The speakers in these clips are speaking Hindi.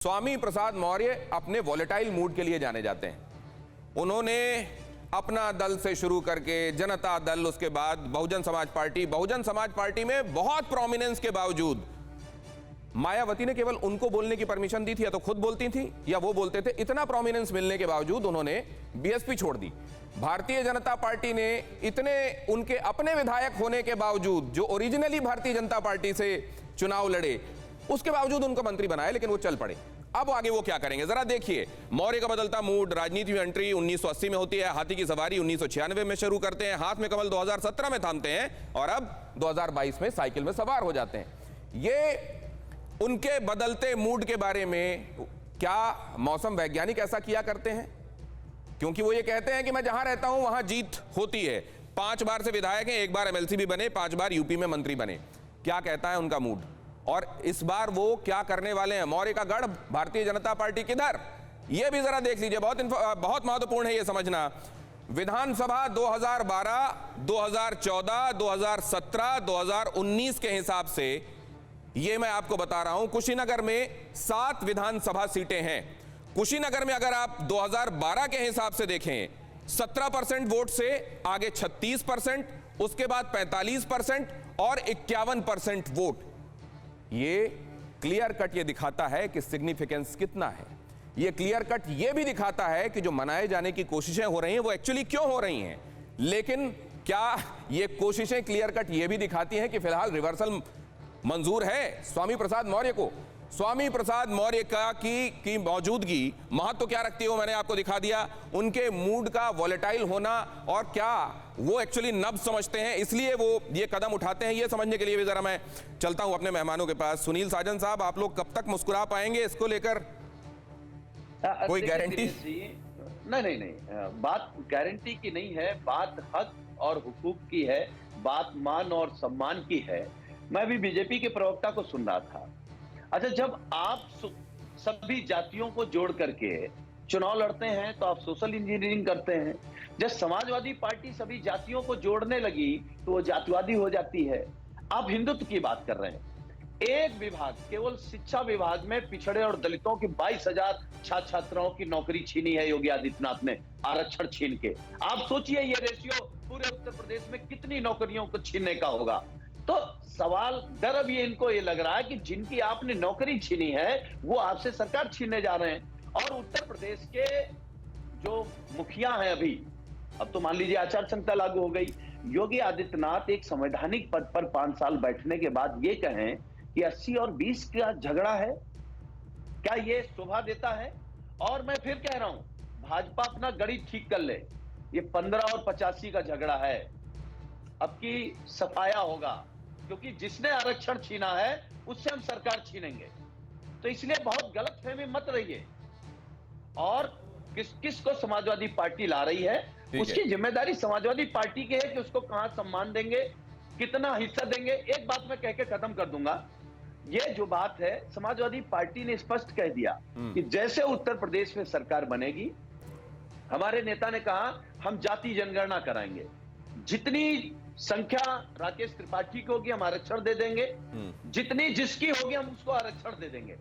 स्वामी प्रसाद मौर्य अपने वॉलेटाइल मूड के लिए जाने जाते हैं। उन्होंने अपना दल से शुरू करके जनता दल, उसके बाद बहुजन समाज पार्टी में बहुत प्रोमिनेंस के बावजूद मायावती ने केवल उनको बोलने की परमिशन दी थी, या तो खुद बोलती थी या वो बोलते थे। इतना प्रोमिनेंस मिलने के बावजूद उन्होंने बीएसपी छोड़ दी। भारतीय जनता पार्टी ने इतने उनके अपने विधायक होने के बावजूद, जो ओरिजिनली भारतीय जनता पार्टी से चुनाव लड़े, उसके बावजूद उनको मंत्री बनाए, लेकिन वो चल पड़े। अब आगे वो क्या करेंगे जरा देखिए। मौर्य का बदलता मूड, राजनीति में एंट्री 1980 में होती है, हाथी की सवारी 1996 में शुरू करते हैं, हाथ में कमल 2017 में थामते हैं और अब 2022 में साइकिल में सवार हो जाते हैं। ये उनके बदलते मूड के बारे में क्या मौसम वैज्ञानिक ऐसा किया करते हैं? क्योंकि वो ये कहते हैं कि मैं जहां रहता हूं वहां जीत होती है। 5 बार से विधायक हैं, 1 बार एमएलसी भी बने, 5 बार यूपी में मंत्री बने। क्या कहता है उनका मूड और इस बार वो क्या करने वाले हैं? मौर्य का गढ़ भारतीय जनता पार्टी किधर, ये भी जरा देख लीजिए। बहुत महत्वपूर्ण है ये समझना। विधानसभा 2012, 2014, 2017, 2019 के हिसाब से ये मैं आपको बता रहा हूं, कुशीनगर में 7 विधानसभा सीटें हैं। कुशीनगर में अगर आप 2012 के हिसाब से देखें, 17% वोट से आगे 36%, उसके बाद 45% और 51% वोट। ये क्लियर कट ये दिखाता है कि सिग्निफिकेंस कितना है। ये क्लियर कट ये भी दिखाता है कि जो मनाए जाने की कोशिशें हो रही हैं वो एक्चुअली क्यों हो रही हैं। लेकिन क्या ये कोशिशें क्लियर कट ये भी दिखाती हैं कि फिलहाल रिवर्सल मंजूर है स्वामी प्रसाद मौर्य को? स्वामी प्रसाद मौर्य की मौजूदगी महत्व क्या रखती है वो मैंने आपको दिखा दिया। उनके मूड का वॉलेटाइल होना और क्या वो एक्चुअली नब्ज समझते हैं, इसलिए वो ये कदम उठाते हैं, ये समझने के लिए भी जरा मैं चलता हूं अपने मेहमानों के पास। सुनील साजन साहब, आप लोग कब तक मुस्कुरा पाएंगे इसको लेकर? कोई गारंटी? नहीं, बात गारंटी की नहीं है, बात हक और हुकूक की है, बात मान और सम्मान की है। मैं भी बीजेपी के प्रवक्ता को सुन रहा था। अच्छा, जब आप सभी जातियों को जोड़ करके चुनाव लड़ते हैं तो आप सोशल इंजीनियरिंग करते हैं। जब समाजवादी पार्टी सभी जातियों को जोड़ने लगी तो वो जातिवादी हो जाती है। आप हिंदुत्व की बात कर रहे हैं। एक विभाग, केवल शिक्षा विभाग में पिछड़े और दलितों की 22,000 छात्र छात्राओं की नौकरी छीनी है योगी आदित्यनाथ ने, आरक्षण छीन के। आप सोचिए ये रेशियो पूरे उत्तर प्रदेश में कितनी नौकरियों को छीनने का होगा। तो सवाल डर अब ये इनको ये लग रहा है कि जिनकी आपने नौकरी छीनी है वो आपसे सरकार छीनने जा रहे हैं। और उत्तर प्रदेश के जो मुखिया हैं अभी, अब तो मान लीजिए आचार संहिता लागू हो गई, योगी आदित्यनाथ एक संवैधानिक पद पर 5 साल बैठने के बाद ये कहें कि 80 और 20 का झगड़ा है, क्या ये शोभा देता है? और मैं फिर कह रहा हूं, भाजपा अपना गणि ठीक कर ले, ये 15 और 85 का झगड़ा है, अब की सफाया होगा, क्योंकि जिसने आरक्षण छीना है उससे हम सरकार छीनेंगे। तो इसलिए बहुत गलतफहमी मत रहिए। और किस को समाजवादी पार्टी ला रही है उसकी जिम्मेदारी समाजवादी पार्टी की है कि उसको कहां सम्मान देंगे, कितना हिस्सा देंगे। एक बात मैं कह के खत्म कर दूंगा, ये जो बात है समाजवादी पार्टी ने स्पष्ट कह दिया कि जैसे उत्तर प्रदेश में सरकार बनेगी, हमारे नेता ने कहा हम जाति जनगणना कराएंगे, जितनी संख्या राकेश त्रिपाठी की होगी हम आरक्षण दे देंगे, जितनी जिसकी होगी हम उसको आरक्षण दे देंगे।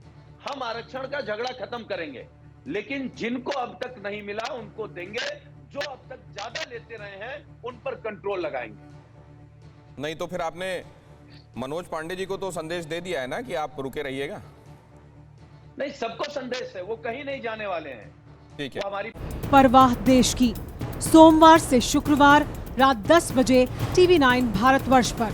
हम आरक्षण का झगड़ा खत्म करेंगे, लेकिन जिनको अब तक नहीं मिला उनको देंगे, जो अब तक ज्यादा लेते रहे हैं उन पर कंट्रोल लगाएंगे। नहीं तो फिर आपने मनोज पांडे जी को तो संदेश दे दिया है ना कि आप रुके रहिएगा। नहीं, सबको संदेश है, वो कहीं नहीं जाने वाले हैं। ठीक है। हमारी परवाह देश की, सोमवार से शुक्रवार रात 10 बजे TV9 भारतवर्ष पर।